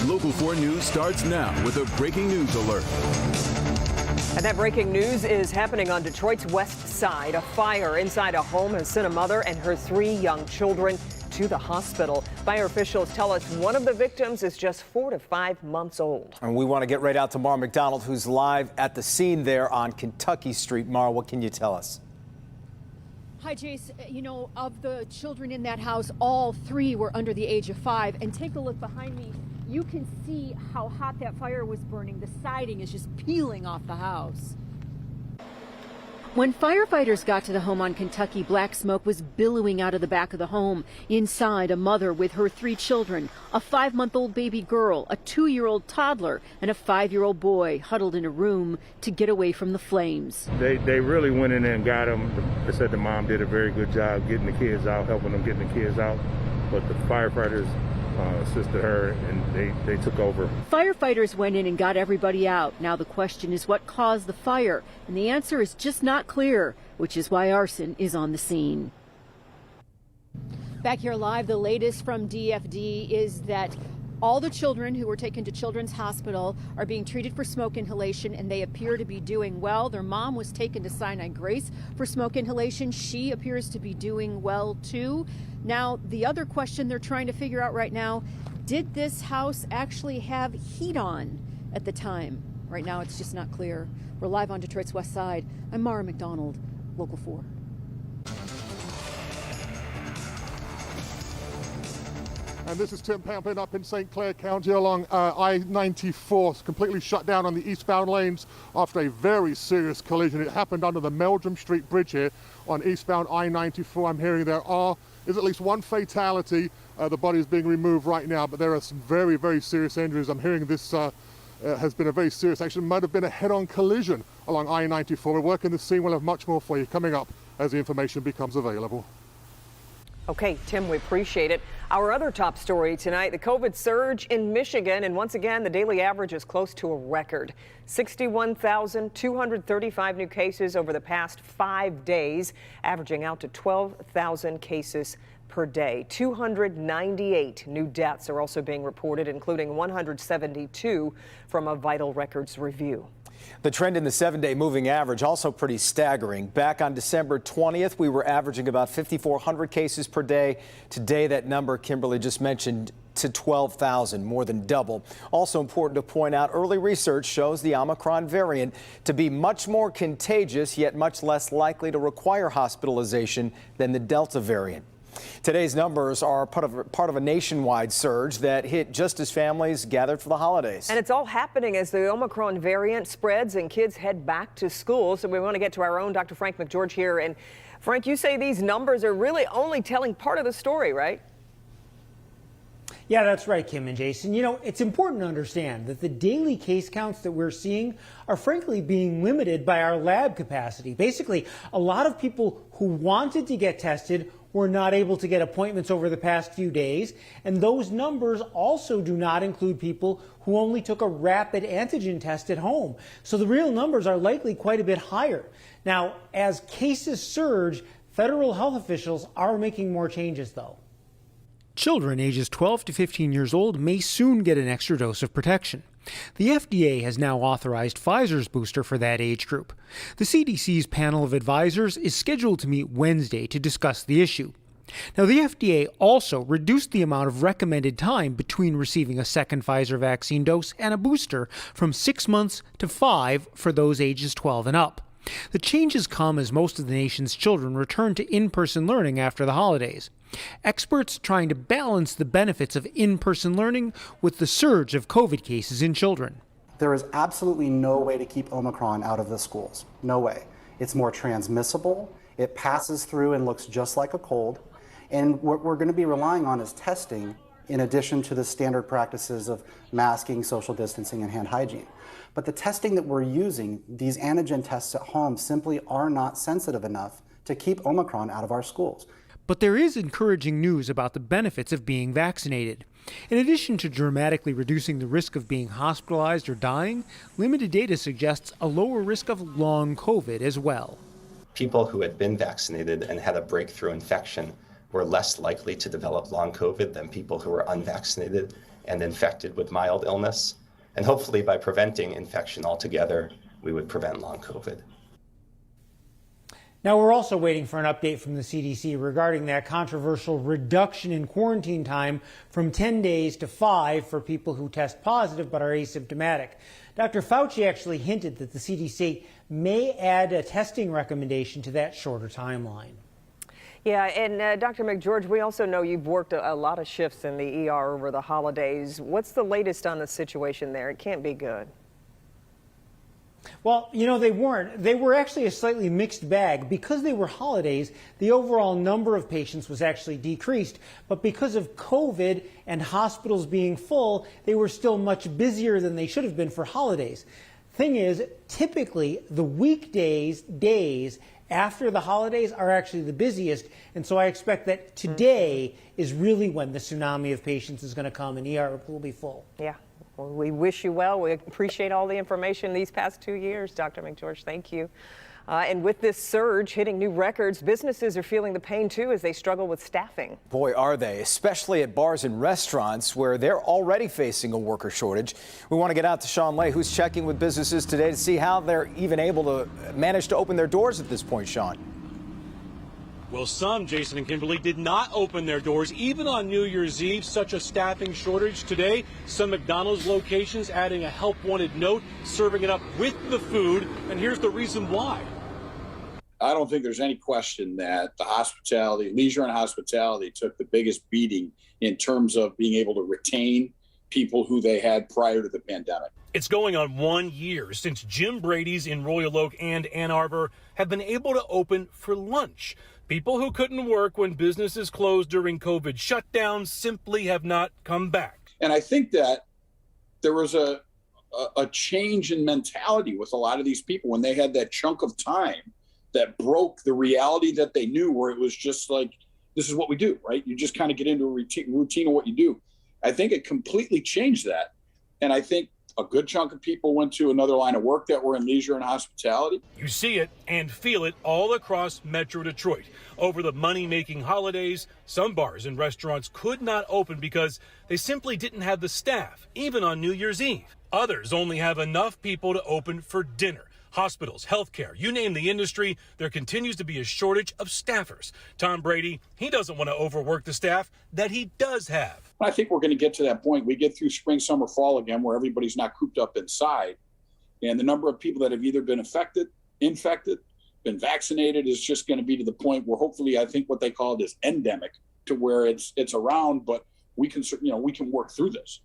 Local 4 News starts now with a breaking news alert. And that breaking news is happening on Detroit's west side. A fire inside a home has sent a mother and her 3 young children to the hospital. Fire officials tell us one of the victims is just 4 to 5 months old. And we want to get right out to Mara McDonald, who's live at the scene there on Kentucky Street. Mara, what can you tell us? Hi, Jace. You know, of the children in that house, all 3 were under the age of 5. And take a look behind me. You can see how hot that fire was burning. The siding is just peeling off the house. When firefighters got to the home on Kentucky, black smoke was billowing out of the back of the home. Inside, a mother with her 3 children, a 5-month-old baby girl, a 2-year-old toddler, and a 5-year-old boy huddled in a room to get away from the flames. They really went in there and got them. They said the mom did a very good job getting the kids out, helping them getting the kids out. But the firefighters assisted her, and they took over. Firefighters went in and got everybody out. Now the question is what caused the fire, and the answer is just not clear, which is why arson is on the scene. Back here live, the latest from DFD is that all the children who were taken to Children's Hospital are being treated for smoke inhalation, and they appear to be doing well. Their mom was taken to Sinai Grace for smoke inhalation. She appears to be doing well, too. Now, the other question they're trying to figure out right now, did this house actually have heat on at the time? Right now, it's just not clear. We're live on Detroit's West Side. I'm Mara McDonald, Local 4. And this is Tim Pamplin up in St. Clair County along I-94, completely shut down on the eastbound lanes after a very serious collision. It happened under the Meldrum Street Bridge here on eastbound I-94. I'm hearing there is at least 1 fatality. The body is being removed right now, but there are some very, very serious injuries. I'm hearing this has been a very serious accident. Might have been a head-on collision along I-94. We're working the scene. We'll have much more for you coming up as the information becomes available. Okay, Tim, we appreciate it. Our other top story tonight, the COVID surge in Michigan. And once again, the daily average is close to a record. 61,235 new cases over the past 5 days, averaging out to 12,000 cases per day. 298 new deaths are also being reported, including 172 from a Vital Records review. The trend in the 7-day moving average also pretty staggering. Back on December 20th, we were averaging about 5,400 cases per day. Today, that number Kimberly just mentioned to 12,000, more than double. Also important to point out, early research shows the Omicron variant to be much more contagious, yet much less likely to require hospitalization than the Delta variant. Today's numbers are part of a nationwide surge that hit just as families gathered for the holidays. And it's all happening as the Omicron variant spreads and kids head back to school. So we want to get to our own Dr. Frank McGeorge here. And Frank, you say these numbers are really only telling part of the story, right? Yeah, that's right, Kim and Jason. You know, it's important to understand that the daily case counts that we're seeing are frankly being limited by our lab capacity. Basically, a lot of people who wanted to get tested were not able to get appointments over the past few days. And those numbers also do not include people who only took a rapid antigen test at home. So the real numbers are likely quite a bit higher. Now, as cases surge, federal health officials are making more changes, though. Children ages 12 to 15 years old may soon get an extra dose of protection. The FDA has now authorized Pfizer's booster for that age group. The CDC's panel of advisors is scheduled to meet Wednesday to discuss the issue. Now, the FDA also reduced the amount of recommended time between receiving a second Pfizer vaccine dose and a booster from 6 months to 5 for those ages 12 and up. The changes come as most of the nation's children return to in-person learning after the holidays. Experts trying to balance the benefits of in-person learning with the surge of COVID cases in children. There is absolutely no way to keep Omicron out of the schools. No way. It's more transmissible. It passes through and looks just like a cold. And what we're going to be relying on is testing in addition to the standard practices of masking, social distancing, and hand hygiene. But the testing that we're using, these antigen tests at home, simply are not sensitive enough to keep Omicron out of our schools. But there is encouraging news about the benefits of being vaccinated. In addition to dramatically reducing the risk of being hospitalized or dying, limited data suggests a lower risk of long COVID as well. People who had been vaccinated and had a breakthrough infection were less likely to develop long COVID than people who were unvaccinated and infected with mild illness. And hopefully by preventing infection altogether, we would prevent long COVID. Now, we're also waiting for an update from the CDC regarding that controversial reduction in quarantine time from 10 days to 5 for people who test positive but are asymptomatic. Dr. Fauci actually hinted that the CDC may add a testing recommendation to that shorter timeline. Yeah, and Dr. McGeorge, we also know you've worked a lot of shifts in the ER over the holidays. What's the latest on the situation there? It can't be good. Well, you know, they weren't. They were actually a slightly mixed bag. Because they were holidays, the overall number of patients was actually decreased. But because of COVID and hospitals being full, they were still much busier than they should have been for holidays. Thing is, typically the weekdays, days after the holidays are actually the busiest. And so I expect that today is really when the tsunami of patients is going to come and ER will be full. Yeah. Well, we wish you well. We appreciate all the information these past 2 years, Dr. McGeorge. Thank you. And with this surge hitting new records, businesses are feeling the pain, too, as they struggle with staffing. Boy, are they, especially at bars and restaurants where they're already facing a worker shortage. We want to get out to Sean Lay, who's checking with businesses today to see how they're even able to manage to open their doors at this point, Sean. Well, some, Jason and Kimberly, did not open their doors even on New Year's Eve. Such a staffing shortage today. Some McDonald's locations adding a help wanted note, serving it up with the food. And here's the reason why. I don't think there's any question that the hospitality, leisure and hospitality, took the biggest beating in terms of being able to retain people who they had prior to the pandemic. It's going on 1 year since Jim Brady's in Royal Oak and Ann Arbor have been able to open for lunch. People who couldn't work when businesses closed during COVID shutdowns simply have not come back. And I think that there was a change in mentality with a lot of these people when they had that chunk of time that broke the reality that they knew, where it was just like, this is what we do, right? You just kind of get into a routine of what you do. I think it completely changed that. And I think a good chunk of people went to another line of work that were in leisure and hospitality. You see it and feel it all across Metro Detroit. Over the money-making holidays, some bars and restaurants could not open because they simply didn't have the staff, even on New Year's Eve. Others only have enough people to open for dinner. Hospitals, healthcare, you name the industry, there continues to be a shortage of staffers. Tom Brady, he doesn't want to overwork the staff that he does have. I think we're going to get to that point. We get through spring, summer, fall again, where everybody's not cooped up inside. And the number of people that have either been infected, been vaccinated is just going to be to the point where hopefully, I think what they call it is endemic, to where it's around, but we can work through this.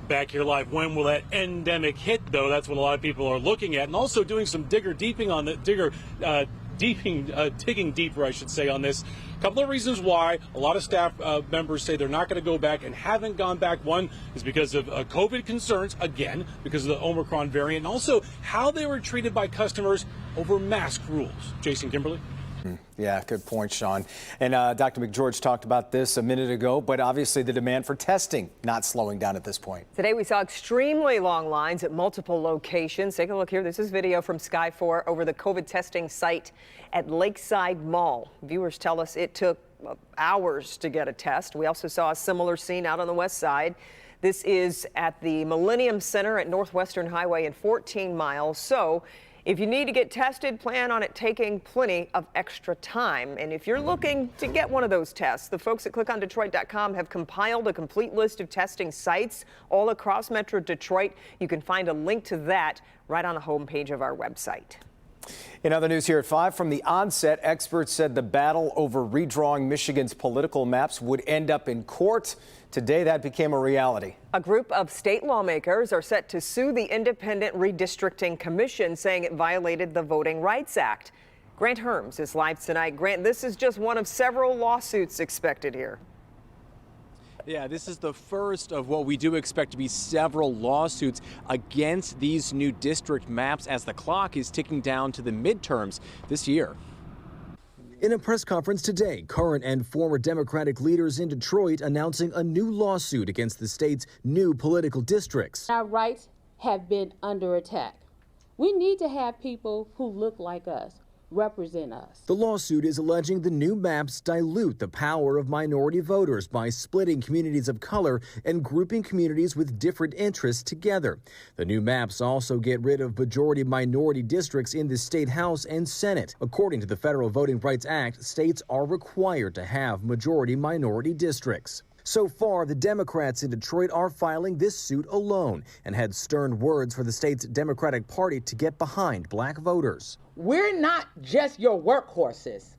Back here live, when will that endemic hit, though? That's what a lot of people are looking at, and also doing some digging deeper, I should say, on this. A couple of reasons why a lot of staff members say they're not going to go back and haven't gone back. One is because of COVID concerns, again, because of the Omicron variant, and also how they were treated by customers over mask rules. Jason, Kimberly? Yeah, good point, Sean. And Dr. McGeorge talked about this a minute ago, but obviously the demand for testing not slowing down at this point. Today we saw extremely long lines at multiple locations. Take a look here. This is video from Sky 4 over the COVID testing site at Lakeside Mall. Viewers tell us it took hours to get a test. We also saw a similar scene out on the west side. This is at the Millennium Center at Northwestern Highway in 14 Miles. So if you need to get tested, plan on it taking plenty of extra time. And if you're looking to get one of those tests, the folks at clickondetroit.com have compiled a complete list of testing sites all across Metro Detroit. You can find a link to that right on the homepage of our website. In other news here at 5, from the onset, experts said the battle over redrawing Michigan's political maps would end up in court. Today, that became a reality. A group of state lawmakers are set to sue the Independent Redistricting Commission, saying it violated the Voting Rights Act. Grant Herms is live tonight. Grant, this is just one of several lawsuits expected here. Yeah, this is the first of what we do expect to be several lawsuits against these new district maps as the clock is ticking down to the midterms this year. In a press conference today, current and former Democratic leaders in Detroit announcing a new lawsuit against the state's new political districts. Our rights have been under attack. We need to have people who look like us, represent us. The lawsuit is alleging the new maps dilute the power of minority voters by splitting communities of color and grouping communities with different interests together. The new maps also get rid of majority-minority districts in the state House and Senate. According to the Federal Voting Rights Act, states are required to have majority-minority districts. So far, the Democrats in Detroit are filing this suit alone and had stern words for the state's Democratic Party to get behind black voters. We're not just your workhorses.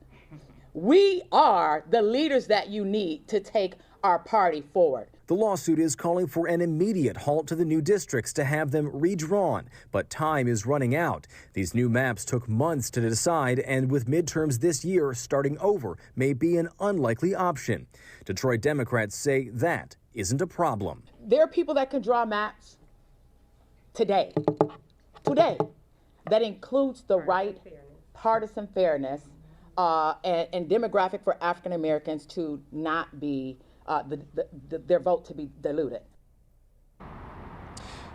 We are the leaders that you need to take our party forward. The lawsuit is calling for an immediate halt to the new districts to have them redrawn, but time is running out. These new maps took months to decide, and with midterms this year, starting over may be an unlikely option. Detroit Democrats say that isn't a problem. There are people that can draw maps today, that includes the right partisan fairness and demographic for African Americans to not be their vote to be diluted.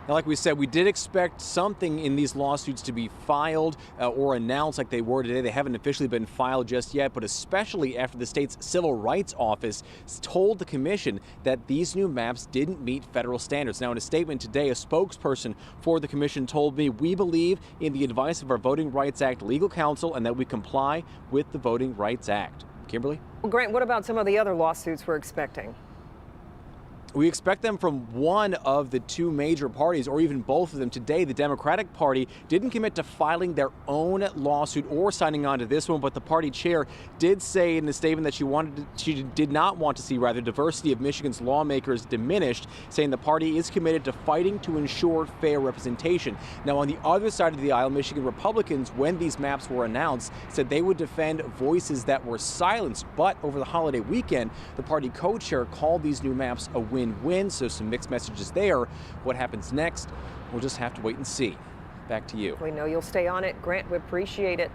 Now, like we said, we did expect something in these lawsuits to be filed or announced like they were today. They haven't officially been filed just yet, but especially after the state's Civil Rights Office told the commission that these new maps didn't meet federal standards. Now, in a statement today, a spokesperson for the commission told me, "We believe in the advice of our Voting Rights Act legal counsel and that we comply with the Voting Rights Act." Kimberly? Well, Grant, what about some of the other lawsuits we're expecting? We expect them from one of the two major parties, or even both of them. Today, the Democratic Party didn't commit to filing their own lawsuit or signing on to this one, but the party chair did say in a statement that she did not want to see diversity of Michigan's lawmakers diminished, saying the party is committed to fighting to ensure fair representation. Now, on the other side of the aisle, Michigan Republicans, when these maps were announced, said they would defend voices that were silenced. But over the holiday weekend, the party co-chair called these new maps a win-win, so some mixed messages there. What happens next? We'll just have to wait and see. Back to you. We know you'll stay on it. Grant, we appreciate it.